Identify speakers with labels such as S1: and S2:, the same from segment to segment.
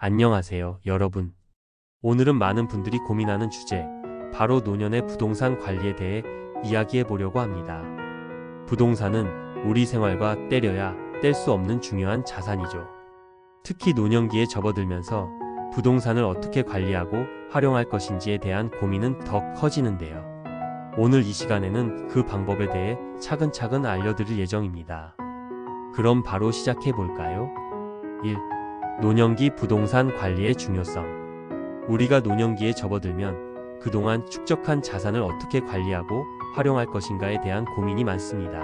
S1: 안녕하세요, 여러분. 오늘은 많은 분들이 고민하는 주제, 바로 노년의 부동산 관리에 대해 이야기해 보려고 합니다. 부동산은 우리 생활과 떼려야 뗄 수 없는 중요한 자산이죠. 특히 노년기에 접어들면서 부동산을 어떻게 관리하고 활용할 것인지에 대한 고민은 더 커지는데요. 오늘 이 시간에는 그 방법에 대해 차근차근 알려드릴 예정입니다. 그럼 바로 시작해 볼까요? 1. 노년기 부동산 관리의 중요성. 우리가 노년기에 접어들면 그동안 축적한 자산을 어떻게 관리하고 활용할 것인가에 대한 고민이 많습니다.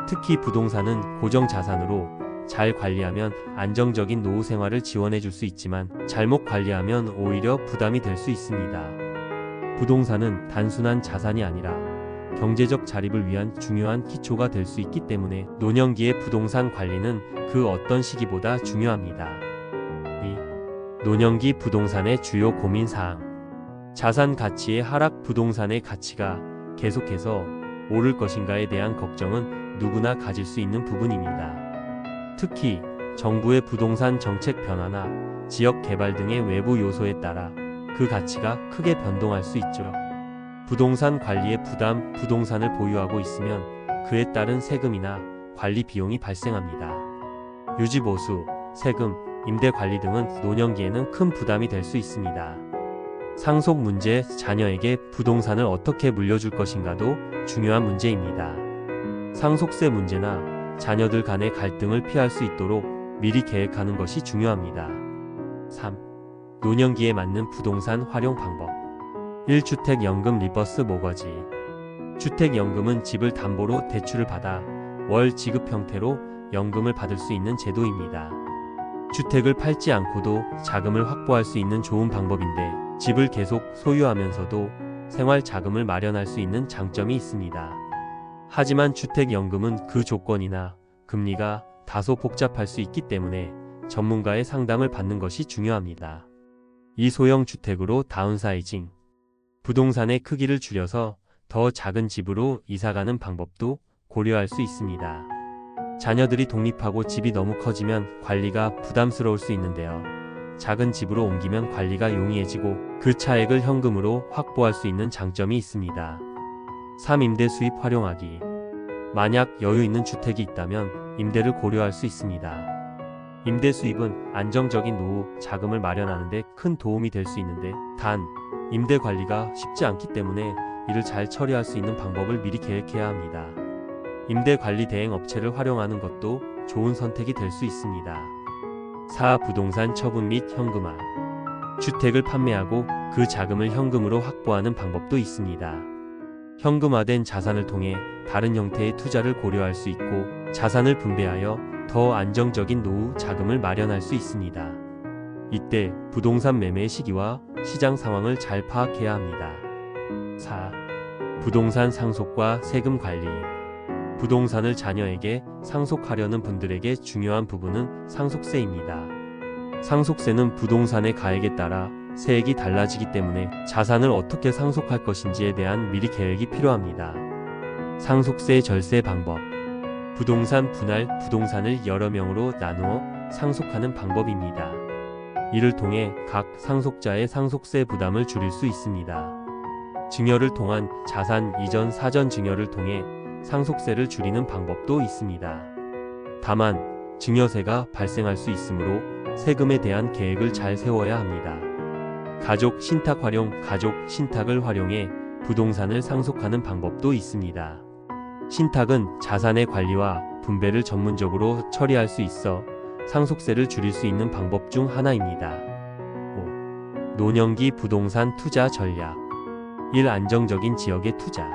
S1: 특히 부동산은 고정자산으로 잘 관리하면 안정적인 노후 생활을 지원해 줄 수 있지만 잘못 관리하면 오히려 부담이 될 수 있습니다. 부동산은 단순한 자산이 아니라 경제적 자립을 위한 중요한 기초가 될 수 있기 때문에 노년기의 부동산 관리는 그 어떤 시기보다 중요합니다. 2. 노년기 부동산의 주요 고민사항. 자산 가치의 하락. 부동산의 가치가 계속해서 오를 것인가에 대한 걱정은 누구나 가질 수 있는 부분입니다. 특히 정부의 부동산 정책 변화나 지역 개발 등의 외부 요소에 따라 그 가치가 크게 변동할 수 있죠. 부동산 관리의 부담. 부동산을 보유하고 있으면 그에 따른 세금이나 관리 비용이 발생합니다. 유지보수, 세금, 임대 관리 등은 노년기에는 큰 부담이 될 수 있습니다. 상속 문제. 자녀에게 부동산을 어떻게 물려줄 것인가도 중요한 문제입니다. 상속세 문제나 자녀들 간의 갈등을 피할 수 있도록 미리 계획하는 것이 중요합니다. 3. 노년기에 맞는 부동산 활용 방법. 1주택연금 리버스 모거지. 주택연금은 집을 담보로 대출을 받아 월 지급 형태로 연금을 받을 수 있는 제도입니다. 주택을 팔지 않고도 자금을 확보할 수 있는 좋은 방법인데 집을 계속 소유하면서도 생활 자금을 마련할 수 있는 장점이 있습니다. 하지만 주택연금은 그 조건이나 금리가 다소 복잡할 수 있기 때문에 전문가의 상담을 받는 것이 중요합니다. 이 소형 주택으로 다운사이징. 부동산의 크기를 줄여서 더 작은 집으로 이사가는 방법도 고려할 수 있습니다. 자녀들이 독립하고 집이 너무 커지면 관리가 부담스러울 수 있는데요. 작은 집으로 옮기면 관리가 용이해지고 그 차액을 현금으로 확보할 수 있는 장점이 있습니다. 3. 임대 수입 활용하기. 만약 여유 있는 주택이 있다면 임대를 고려할 수 있습니다. 임대 수입은 안정적인 노후 자금을 마련하는 데 큰 도움이 될 수 있는데 단, 임대 관리가 쉽지 않기 때문에 이를 잘 처리할 수 있는 방법을 미리 계획해야 합니다. 임대 관리 대행 업체를 활용하는 것도 좋은 선택이 될 수 있습니다. 4. 부동산 처분 및 현금화. 주택을 판매하고 그 자금을 현금으로 확보하는 방법도 있습니다. 현금화된 자산을 통해 다른 형태의 투자를 고려할 수 있고 자산을 분배하여 더 안정적인 노후 자금을 마련할 수 있습니다. 이때 부동산 매매의 시기와 시장 상황을 잘 파악해야 합니다. 4. 부동산 상속과 세금 관리. 부동산을 자녀에게 상속하려는 분들에게 중요한 부분은 상속세입니다. 상속세는 부동산의 가액에 따라 세액이 달라지기 때문에 자산을 어떻게 상속할 것인지에 대한 미리 계획이 필요합니다. 상속세 절세 방법. 부동산 분할. 부동산을 여러 명으로 나누어 상속하는 방법입니다. 이를 통해 각 상속자의 상속세 부담을 줄일 수 있습니다. 증여를 통한 자산 이전 사전 증여를 통해 상속세를 줄이는 방법도 있습니다. 다만 증여세가 발생할 수 있으므로 세금에 대한 계획을 잘 세워야 합니다. 가족 신탁 활용. 가족 신탁을 활용해 부동산을 상속하는 방법도 있습니다. 신탁은 자산의 관리와 분배를 전문적으로 처리할 수 있어 상속세를 줄일 수 있는 방법 중 하나입니다. 5. 노년기 부동산 투자 전략. 1. 안정적인 지역의 투자.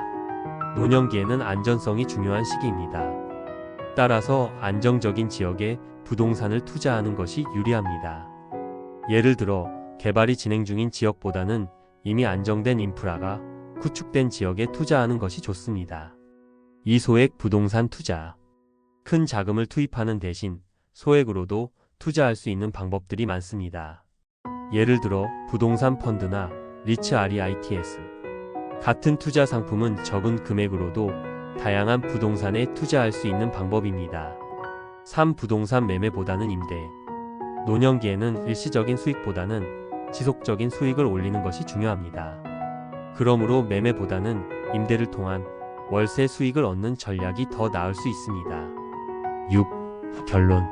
S1: 노년기에는 안전성이 중요한 시기입니다. 따라서 안정적인 지역에 부동산을 투자하는 것이 유리합니다. 예를 들어 개발이 진행 중인 지역보다는 이미 안정된 인프라가 구축된 지역에 투자하는 것이 좋습니다. 2. 소액 부동산 투자. 큰 자금을 투입하는 대신 소액으로도 투자할 수 있는 방법들이 많습니다. 예를 들어 부동산 펀드나 리츠 REITs 같은 투자 상품은 적은 금액으로도 다양한 부동산에 투자할 수 있는 방법입니다. 3. 부동산 매매보다는 임대. 노년기에는 일시적인 수익보다는 지속적인 수익을 올리는 것이 중요합니다. 그러므로 매매보다는 임대를 통한 월세 수익을 얻는 전략이 더 나을 수 있습니다. 6. 결론.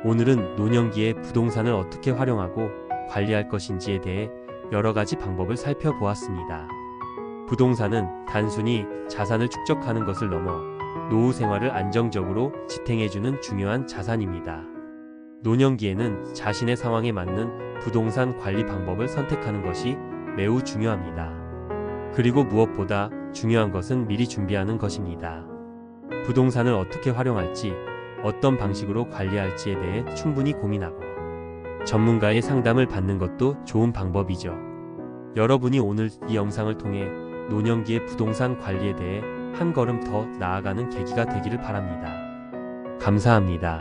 S1: 오늘은 노년기에 부동산을 어떻게 활용하고 관리할 것인지에 대해 여러 가지 방법을 살펴보았습니다. 부동산은 단순히 자산을 축적하는 것을 넘어 노후 생활을 안정적으로 지탱해주는 중요한 자산입니다. 노년기에는 자신의 상황에 맞는 부동산 관리 방법을 선택하는 것이 매우 중요합니다. 그리고 무엇보다 중요한 것은 미리 준비하는 것입니다. 부동산을 어떻게 활용할지, 어떤 방식으로 관리할지에 대해 충분히 고민하고 전문가의 상담을 받는 것도 좋은 방법이죠. 여러분이 오늘 이 영상을 통해 노년기의 부동산 관리에 대해 한 걸음 더 나아가는 계기가 되기를 바랍니다. 감사합니다.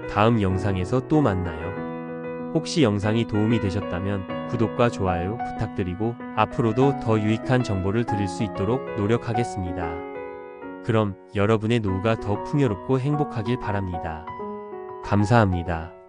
S1: 다음 영상에서 또 만나요. 혹시 영상이 도움이 되셨다면 구독과 좋아요 부탁드리고 앞으로도 더 유익한 정보를 드릴 수 있도록 노력하겠습니다. 그럼 여러분의 노후가 더 풍요롭고 행복하길 바랍니다. 감사합니다.